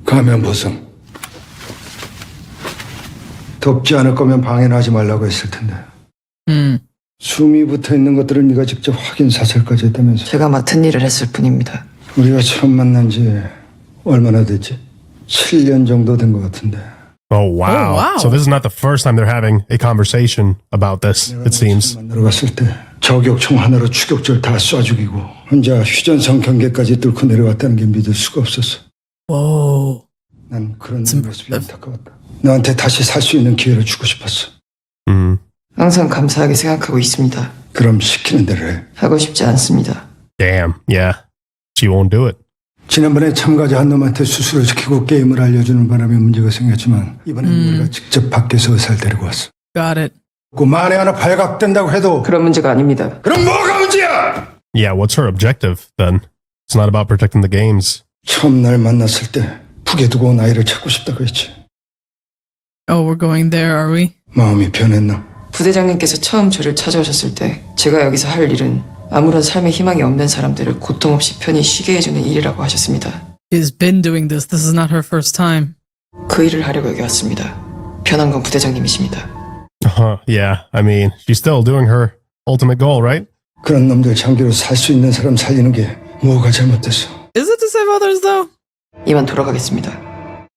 가면 벗음. 덥지 않을 거면 방해는 하지 말라고 했을 텐데. 숨이 붙어 있는 것들을 네가 직접 확인 사살까지 했다면서. 제가 맡은 일을 했을 뿐입니다. 우리가 처음 만난 지 얼마나 됐지? 7년 정도 된 것 같은데. Oh wow. Oh, wow. So this is not the first time they're having a conversation about this, 내가 it seems. 만나러 갔을 때 저격총 하나로 추격절 다 쏴 죽이고 혼자 휴전선 경계까지 뚫고 내려왔다는 게 믿을 수가 없었어. Whoa. 난 그런 모습이 안타까웠다. 너한테 다시 살 수 있는 기회를 주고 싶었어. 항상 감사하게 생각하고 있습니다. 그럼 시키는 대로 해. 하고 싶지 않습니다. Damn. Yeah. She won't do it. 지난번에 참가자 한 놈한테 수술을 시키고 게임을 알려주는 바람에 문제가 생겼지만 이번엔 우리가 직접 밖에서 의사를 데리고 왔어. Got it. 그 만에 하나 발각된다고 해도 그런 문제가 아닙니다. 그럼 뭐가 문제야? Yeah, what's her objective then? It's not about protecting the games. 처음 날 만났을 때 푸게 두고 온 아이를 찾고 싶다고 했지. Oh, we're going there, are we? 마음이 변했나? 부대장님께서 처음 저를 찾아오셨을 때 제가 여기서 할 일은 아무런 삶의 희망이 없는 사람들을 고통 없이 편히 쉬게 해주는 일이라고 하셨습니다. She's been doing this. This is not her first time. 그 일을 하려고 여기 왔습니다. 편한 건 부대장님이십니다. Yeah. I mean, she's still doing her ultimate goal, right? 그런 놈들 장기로 살 수 있는 사람 살리는 게 뭐가 잘못됐어? Is it to save others, though? 이만 돌아가겠습니다.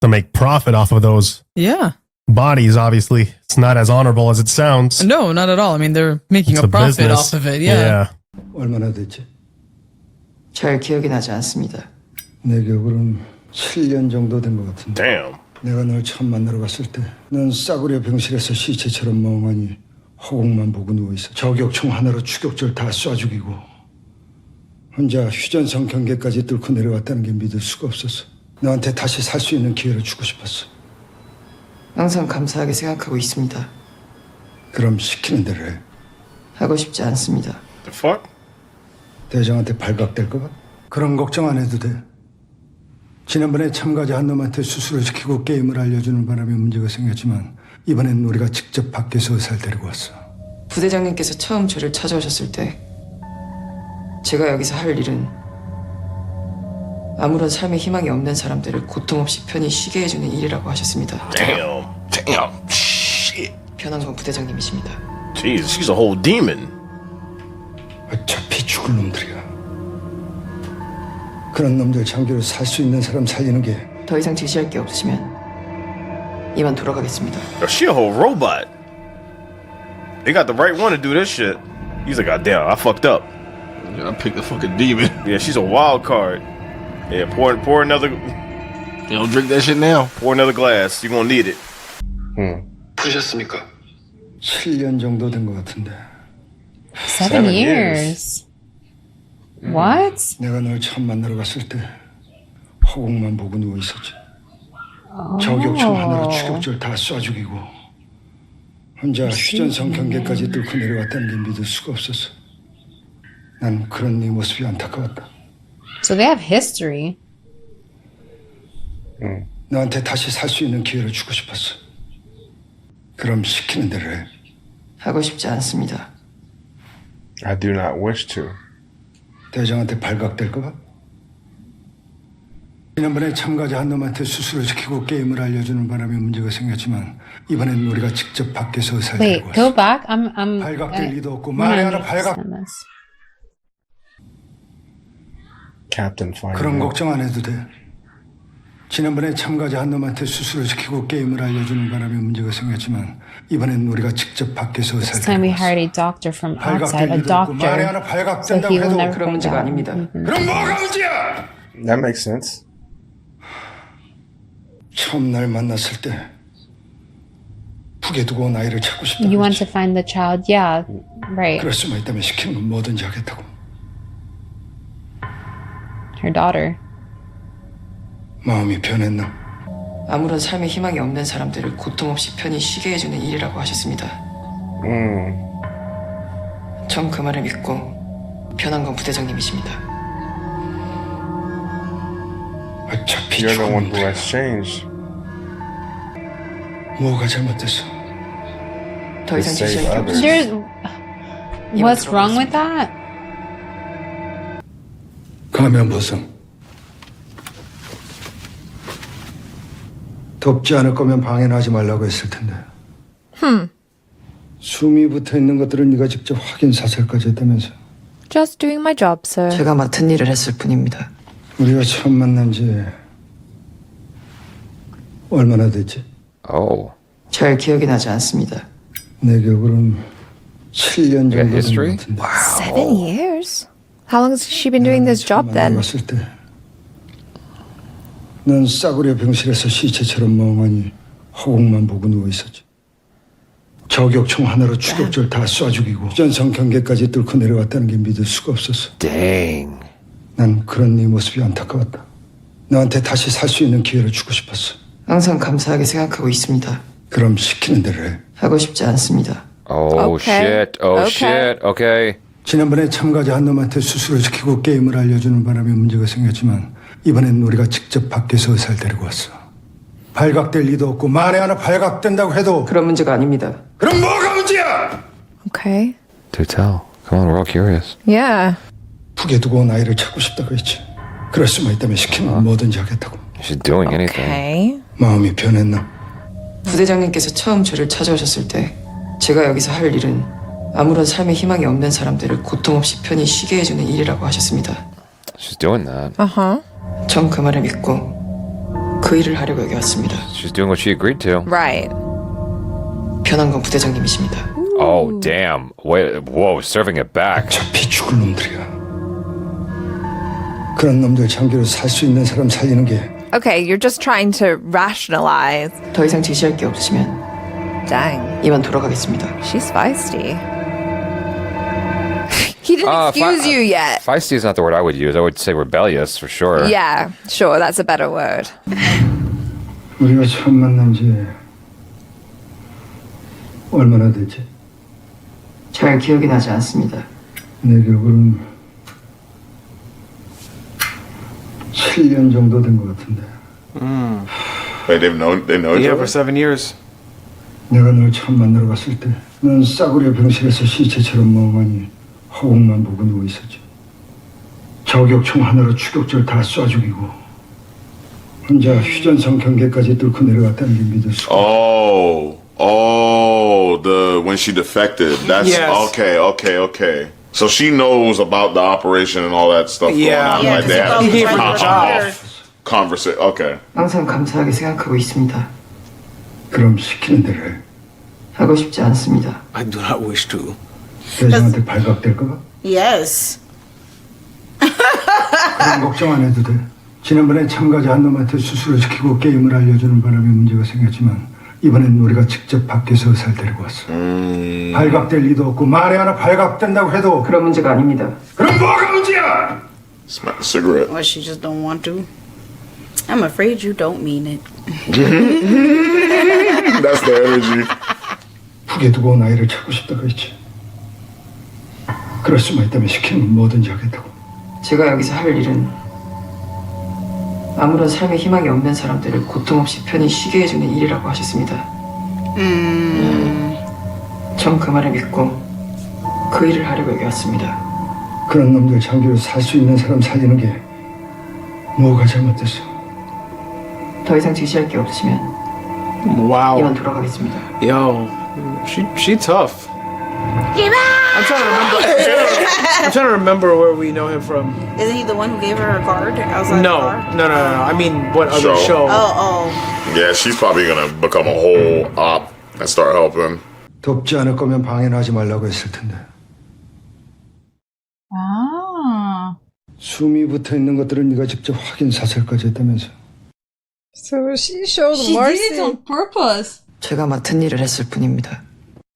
To make profit off of those Yeah. bodies, obviously. It's not as honorable as it sounds. No, not at all. I mean, they're making It's a a profit business. off of it. Yeah. 얼마나 됐지? 잘 기억이 나지 않습니다. 내 기억으로는 7년 정도 된 것 같은데. Damn. 내가 널 처음 만나러 갔을 때 넌 싸구려 병실에서 시체처럼 멍하니 허공만 보고 누워있어. 저격총 하나로 추격절 다 쏴 죽이고 혼자 휴전선 경계까지 뚫고 내려왔다는 게 믿을 수가 없었어. 너한테 다시 살 수 있는 기회를 주고 싶었어. 항상 감사하게 생각하고 있습니다. 그럼 시키는 대로 해. 하고 싶지 않습니다. The fuck? 대장한테 발각될까 봐? 그런 걱정 안 해도 돼. 지난번에 참가자 한 놈한테 수술을 시키고 게임을 알려주는 바람에 문제가 생겼지만 이번엔 우리가 직접 밖에서 의사를 데리고 왔어. 부대장님께서 처음 저를 찾아오셨을 때 제가 여기서 할 일은 아무런 삶의 희망이 없는 사람들을 고통 없이 편히 쉬게 해주는 일이라고 하셨습니다. Damn. Shit. 편한 건 부대장님이십니다. Jesus, she's a whole demon. 어차피 죽을 놈들이야. 그런 놈들 장기로 살 수 있는 사람 살리는 게 더 이상 제시할 게 없으시면 이만 돌아가겠습니다. Yo, she a whole robot. They got the right one to do this shit. He's like, God damn, I fucked up. I picked a fucking demon. Yeah, she's a wild card. Yeah, pour another You don't drink that shit now. pour another glass. You're gonna need it. 부르셨습니까? 7년 정도 된 것 같은데. 7 years. What? 내가 널 처음 만나러 갔을 때 허공만 보고 누워 있었지. 저격총 하나로 추격절 다 쏴 죽이고 혼자 휴전선 경계까지 뚫고 내려왔다는 게 믿을 수가 없었어. 난 그런 네 모습이 안타까웠다. So they have history. 너한테 다시 살 수 있는 기회를 주고 싶었어. 그럼 시키는 대로 해. 하고 싶지 않습니다. I do not wish to. 대장한테 발각될까 봐? 지난번에 참가자 한 놈한테 수술을 시키고 게임을 알려주는 바람에 문제가 생겼지만 이번엔 우리가 직접 밖에서 의사를 Wait, 데리고 go 왔어. back. I'm 발각될 리도 없고 I 말에 don't 하나 발각. understand this. Captain finding 그런 out. 걱정 안 해도 돼. 지난번에 참가자 한 놈한테 수술을 시키고 게임을 알려주는 바람에 문제가 생겼지만 이번엔 우리가 직접 밖에서 This 의사를 time we 데리고 hired 왔어. a doctor from outside, 발각될 a 리도 없고 말에 하나 doctor. So 발각된다고 he will 해도 never 그런 find 문제가 out. 아닙니다. 그럼 뭐가 문제야? That makes sense. 처음 날 만났을 때 푸게 두고 온 아이를 찾고 싶다고 You want to 했지. find the child? Yeah, right. 그럴 수만 있다면 시키는 건 뭐든지 하겠다고. Her daughter. 마음이 변했나? 아무런 삶의 희망이 없는 사람들을 고통 없이 편히 쉬게 해주는 일이라고 하셨습니다. 전 그 말을 믿고 편한 건 부대장님이십니다. 어차피 You're the 죽은 one who 놈들이야. has changed. 뭐가 잘못됐어? 더 이상 save 제시할 게 others. 없으시면 There's what's wrong with that? 가면 벗음. 덥지 않을 거면 방해는 하지 말라고 했을 텐데. 숨이 붙어 있는 것들은 네가 직접 확인 사살까지 했다면서. Just doing my job, sir. 제가 맡은 일을 했을 뿐입니다. 우리가 처음 만난 지 얼마나 됐지? Oh. 잘 기억이 나지 않습니다. 내 기억으로는 7년 정도 got 된 것 history? 같은데. 7 years? How long has she been doing this job then? 봤을 때, 넌 싸구려 병실에서 시체처럼 멍하니 허공만 보고 누워 있었지. 저격총 하나로 추격절 다 쏴 죽이고 전성 경계까지 뚫고 내려왔다는 게 믿을 수가 없었어. Dang. 난 그런 네 모습이 안타까웠다. 너한테 다시 살 수 있는 기회를 주고 싶었어. 항상 감사하게 생각하고 있습니다. 그럼 시키는 대로 해. 하고 싶지 않습니다. Oh Okay. shit. Oh Okay. shit. Okay. 지난번에 참가자 한 놈한테 수술을 시키고 게임을 알려주는 바람에 문제가 생겼지만 이번엔 우리가 직접 밖에서 의사를 데리고 왔어. 발각될 리도 없고 만에 하나 발각된다고 해도 그런 문제가 아닙니다. 그럼 뭐가 문제야? Okay. Do tell. Come on, we're all curious. Yeah. 북에 두고 온 아이를 찾고 싶다고 했지. 그럴 수만 있다면 시키면 뭐든지 하겠다고. She's doing anything. Okay. 마음이 변했나? 부대장님께서 처음 저를 찾아오셨을 때 제가 여기서 할 일은 아무런 삶의 희망이 없는 사람들을 고통 없이 편히 쉬게 해주는 일이라고 하셨습니다. She's doing that. Uh-huh. 전 그 말을 믿고 그 일을 하려고 여기 왔습니다. She's doing what she agreed to. Right. 편한 건 부대장님이십니다. Oh damn. Wait. Whoa. Serving it back. 잡히 죽을 놈들이야. 그런 놈들 장기로 살 수 있는 사람 살리는 게 Okay, you're just trying to rationalize. 더 이상 지시할 게 없으시면 Dang. 이만 돌아가겠습니다. She's feisty. He didn't excuse you yet. Feisty is not the word I would use. I would say rebellious for sure. Yeah, sure, that's a better word. 우리가 처음 만난 지 얼마나 됐지? 잘 기억이 나지 않습니다. 내 기억으로는 7년 정도 된 것 같은데. Wait, they know each Yeah, other? for 7 years. 내가 널 처음 만나러 갔을 때 넌 싸구려 병실에서 시체처럼 멍하니 허공만 보고 누워 있었지. 저격총 하나로 추격절 다 쏴 죽이고 혼자 휴전선 경계까지 뚫고 내려갔다는 게 믿을 수가 없어. When she defected. That's Yes. okay. So she knows about the operation and all that stuff Yeah. going on. Like they have He gave her the job. conversation. Okay. 항상 감사하게 생각하고 있습니다. 그럼 시키는 대로 해. 하고 싶지 않습니다. I do not wish to. 대장한테 발각될까 봐? Yes. 그런 걱정 안 해도 돼. 지난번에 참가자 한 놈한테 수술을 시키고 게임을 알려주는 바람에 문제가 생겼지만 이번엔 우리가 직접 밖에서 의사를 데리고 왔어. 발각될 리도 없고 만에 하나 발각된다고 해도 그런 문제가 아닙니다. 그럼 뭐가 문제야? Smack a cigarette. Or she just don't want to. I'm afraid you don't mean it. That's the energy. 북에 두고 온 아이를 찾고 싶다고 했지. 그럴 수만 있다면 시키면 뭐든지 하겠다고. 제가 여기서 할 일은 아무런 삶의 희망이 없는 사람들을 고통 없이 편히 쉬게 해주는 일이라고 하셨습니다. 전 그 말을 믿고 그 일을 하려고 여기 왔습니다. 그런 놈들 장기로 살 수 있는 사람 살리는 게 뭐가 잘못됐어? 더 이상 지시할 게 없으면 Wow. 이만 돌아가겠습니다. Yo, she tough. I'm trying to remember where we know him from. Isn't he the one who gave her her card outside the No. car? I mean, what other Show. show? Oh. Yeah, she's probably gonna become a whole op and start helping. 덥지 않을 거면 방해는 하지 말라고 했을 텐데. Ah. 숨이 붙어 있는 것들은 네가 직접 확인 사살까지 했다면서. So she showed She did it on purpose. 제가 맡은 일을 했을 뿐입니다.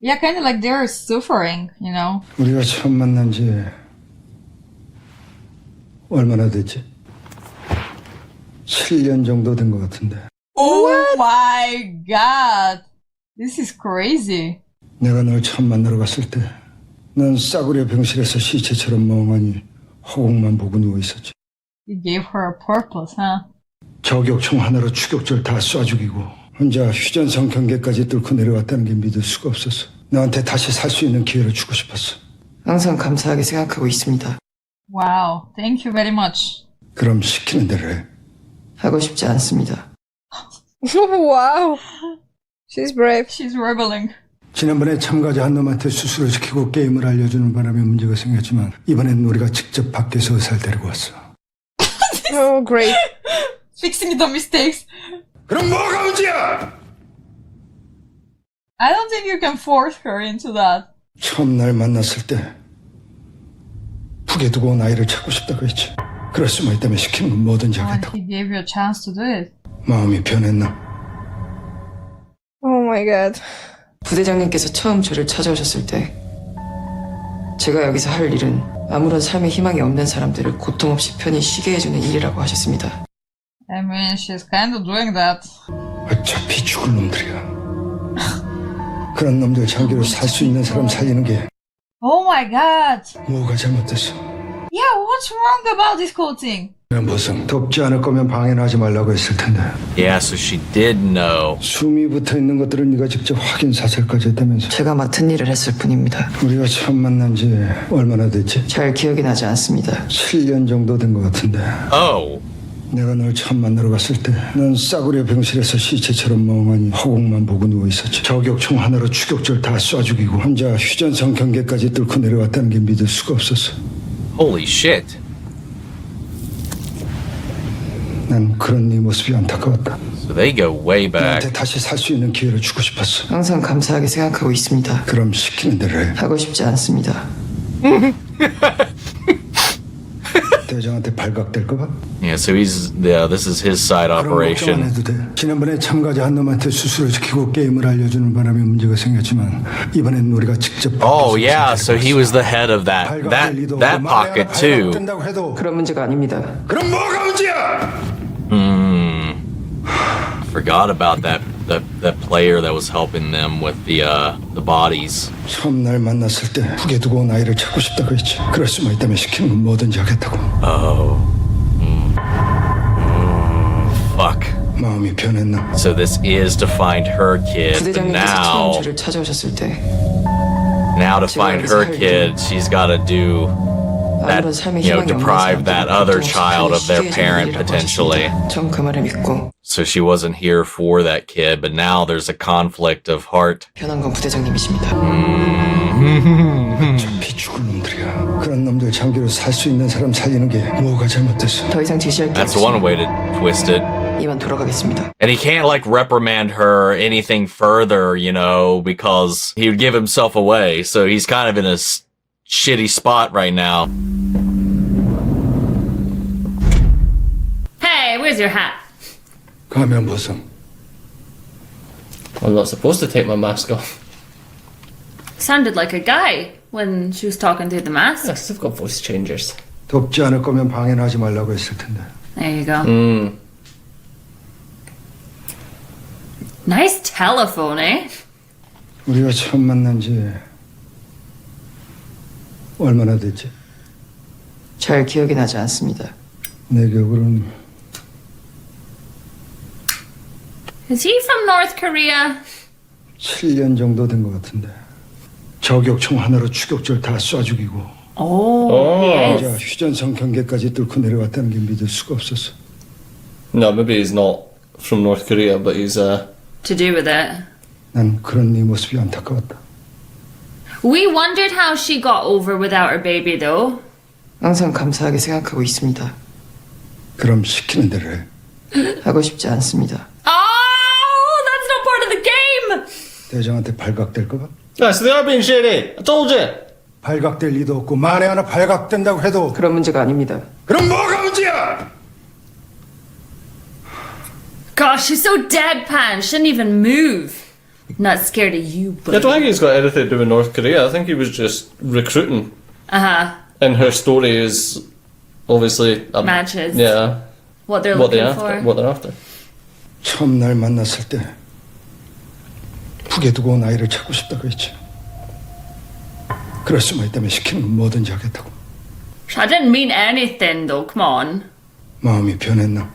Yeah, kind of like they're suffering, you know. 우리가 처음 만난 지 얼마나 됐지? 7년 정도 된 것 같은데. Oh my god. This is crazy. 내가 널 처음 만나러 갔을 때 넌 싸구려 병실에서 시체처럼 멍하니 허공만 보고 누워 있었지. You gave her a purpose, huh? 저격총 하나로 추격절 다 쏴 죽이고 혼자 휴전선 경계까지 뚫고 내려왔다는 게 믿을 수가 없었어. 너한테 다시 살 수 있는 기회를 주고 싶었어. 항상 감사하게 생각하고 있습니다. Wow. Thank you very much. 그럼 시키는 대로 해. 하고 싶지 않습니다. Wow. She's brave. She's rebelling. 지난번에 참가자 한 놈한테 수술을 시키고 게임을 알려주는 바람에 문제가 생겼지만 이번엔 우리가 직접 밖에서 의사를 데리고 왔어. Oh, great. Fixing the mistakes. 그럼 뭐가 문제야? I don't think you can force her into that. 처음 날 만났을 때 북에 두고 온 아이를 찾고 싶다고 했지. 그럴 수만 있다면 시키는 건 뭐든지 And 하겠다고. he gave you a chance to do it. 마음이 변했나? Oh my god. 부대장님께서 처음 저를 찾아오셨을 때 제가 여기서 할 일은 아무런 삶의 희망이 없는 사람들을 고통 없이 편히 쉬게 해주는 일이라고 하셨습니다. I mean, she's kind of doing that. 어차피 죽을 놈들이야. 그런 놈들 장기로 살 수 있는 사람 살리는 게 Oh my god. 뭐가 잘못됐어? Yeah, what's wrong about this whole thing? 무슨 돕지 않을 거면 방해는 하지 말라고 했을 텐데 Yeah, so she did know. 숨이 붙어 있는 것들은 네가 직접 확인 사살까지 했다면서. 제가 맡은 일을 했을 뿐입니다. 우리가 처음 만난 지 얼마나 됐지? 잘 기억이 나지 않습니다. 7년 정도 된 것 같은데. Oh. 내가 널 처음 만나러 갔을 때 넌 싸구려 병실에서 시체처럼 멍하니 허공만 보고 누워있었지. 저격총 하나로 추격절 다 쏴 죽이고 혼자 휴전선 경계까지 뚫고 내려왔다는 게 믿을 수가 없었어. Holy shit. 난 그런 네 모습이 안타까웠다. So they go way back. 너한테 다시 살 수 있는 기회를 주고 싶었어. 항상 감사하게 생각하고 있습니다. 그럼 시키는 대로 해. 하고 싶지 않습니다. 대장한테 발각될까 봐? Yeah, so this is his side 그런 걱정 안 operation. 해도 돼. 지난번에 참가자 한 놈한테 수술을 시키고 게임을 알려주는 바람에 문제가 생겼지만 이번엔 우리가 직접 Oh 밖에서 yeah, so he was the head of 발각될 리도 없고 that 만에 pocket 하나 too. 발각된다고 해도 그런 문제가 아닙니다. 그럼 뭐가 문제야? Forgot about that player that was helping them with the bodies. 처음 날 만났을 때 북에 두고 온 아이를 찾고 싶다고 했지. 그럴 수만 있다면 시키는 건 뭐든지 하겠다고. Fuck. 마음이 변했나? So this is to find her kid, but 부대장님께서 처음 now 저를 찾아오셨을 때 to find her kid, she's got to do that, 아무런 삶의 you know, 희망이 없는 deprive that 사람들을 other 고통 없이 child of their 편히 쉬게 parent 해주는 일이라고 potentially. 하셨습니다. 전 그 말을 믿고 So she wasn't here for that kid, but now there's a conflict of heart. 변한 건 부대장님이십니다. 어차피 죽을 놈들이야. 그런 놈들 장기로 살 수 있는 사람 살리는 게 뭐가 잘못됐어? 더 이상 제시할 게 That's one 없으니 way to twist it. 이만 돌아가겠습니다. And he can't like reprimand her anything further, you know, because he would give himself away. So he's kind of in a shitty spot right now. Hey, where's your hat? 가면 벗어. I'm not supposed to take my mask off. Sounded like a guy when she was talking through the mask. Yes, they've got voice changers. 돕지 않을 거면 방해는 하지 말라고 했을 텐데. There you go. Nice telephone, eh? 우리가 처음 만난 지 얼마나 됐지? 잘 기억이 나지 않습니다. 내 기억으로는 Is he from North Korea? 7년 정도 된 것 같은데. 저격총 하나로 추격절 다 쏴 죽이고 Oh, 혼자 yes. 휴전선 경계까지 뚫고 내려왔다는 게 믿을 수가 없었어. No, maybe he's not from North Korea, but he's To do with it. 난 그런 네 모습이 안타까웠다. We wondered how she got over without her baby, though. 항상 감사하게 생각하고 있습니다. 그럼 시키는 대로 해. 하고 싶지 않습니다. Oh, that's not part of the game. 대장한테 발각될까 봐? Yes, they are being shady. I told you. 발각될 리도 없고 만에 하나 발각된다고 해도 그런 문제가 아닙니다. 그럼 뭐가 문제야? Gosh, she's so deadpan. She didn't even move. Not scared of you, I don't but think he's got anything to do with North Korea. I think he was just recruiting. And her story is obviously Matches. Yeah, what they're what looking they're for. after. What they're after. 처음 날 만났을 때 북에 두고 온 아이를 찾고 싶다고 했지. 그럴 수만 있다면 시키는 건 뭐든지 하겠다고. I didn't mean anything, though. Come on. 마음이 변했나?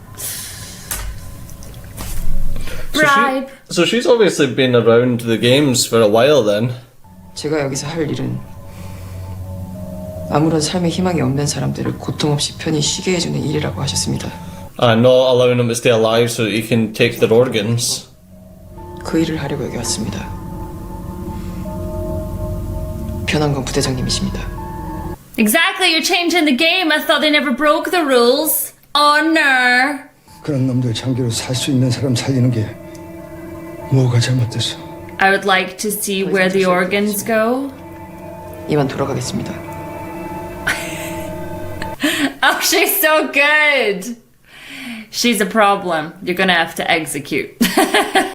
Bribe. So she's obviously been around the games for a while then. 제가 여기서 할 일은 아무런 삶의 희망이 없는 사람들을 고통 없이 편히 쉬게 해주는 일이라고 하셨습니다. not allowing them to stay alive so that you can take their organs. 그 일을 하려고 여기 왔습니다. 변한 건 부대장님이십니다. Exactly, you're changing the game. I thought they never broke the rules. Honor. 그런 놈들 장기로 살 수 있는 사람 살리는 게 뭐가 잘못됐어? I would like to see where the organs go. 이만 돌아가겠습니다. Oh, she's so good. She's a problem. You're gonna have to execute.